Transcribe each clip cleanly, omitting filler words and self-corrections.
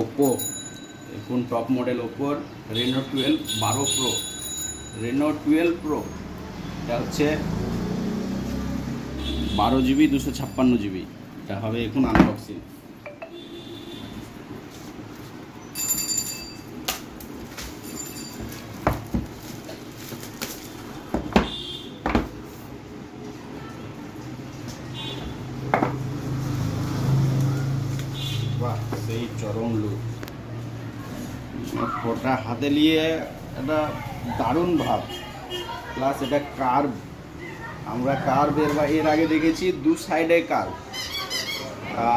Oppo এখন top model ওপোর Reno 12 pro, Reno 12 pro. এটা হচ্ছে 12 জিবি 256 জিবি। এটা হবে এখন আনবক্সিং। বাহ, সেই চরম লুক। ফোনটা হাতে নিয়ে একটা দারুণ ভাব, প্লাস এটা কার্ভ। আমরা কার্ভ এর আগে দেখেছি দু সাইডে কার্ভ,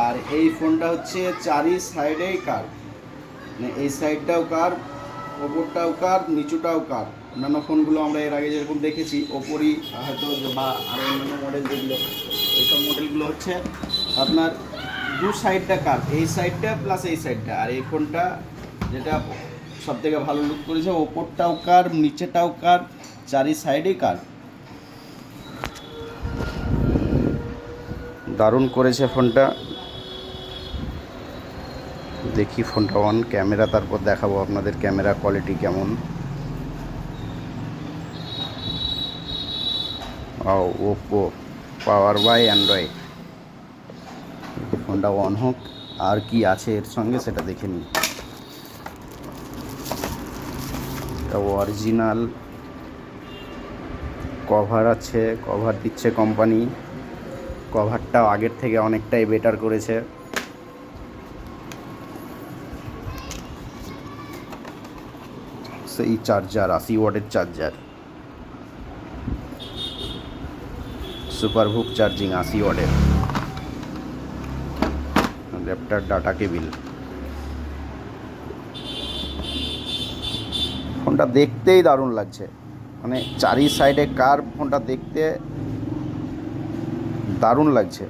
আর এই ফোনটা হচ্ছে চারি সাইডেই কার্ভ। মানে এই সাইডটাও কার্ভ, ওপরটাও কার্ভ, নিচুটাও কার্ভ। অন্যান্য ফোনগুলো আমরা এর আগে যেরকম দেখেছি ওপরই হয়তো, বা আরও অন্যান্য মডেল যেগুলো, এইসব মডেলগুলো হচ্ছে আপনার দু সাইডটা কার্ভ, এই সাইডটা প্লাস এই সাইডটা। আর এই ফোনটা যেটা সব থেকে ভালো লুক করেছে, ওপরটাও কার্ভ, নিচেটাও কার্ভ, চারি সাইডেই কার্ভ। দারুণ করেছে ফোনটা। দেখি ফোনটা অন ক্যামেরা, তারপর দেখাবো আপনাদের ক্যামেরা কোয়ালিটি কেমন। Oppo power by Android. ফোনটা অন হোক, আর কি আছে এর সঙ্গে সেটা দেখে নিই। এটা অরিজিনাল কভার আছে, কভার দিচ্ছে কোম্পানি। কভারটাও আগের থেকে অনেকটাই বেটার করেছে। সেই চার্জার 80 ওয়াটের চার্জার, সুপারহুক চার্জিং 80 ওয়াটের। Laptop data cable. ফোনটা দেখতেই দারুণ লাগছে, মানে চারি সাইডে কার্ভ। ফোনটা দেখতে দারুণ লাগছে।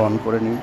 অন করে নিই।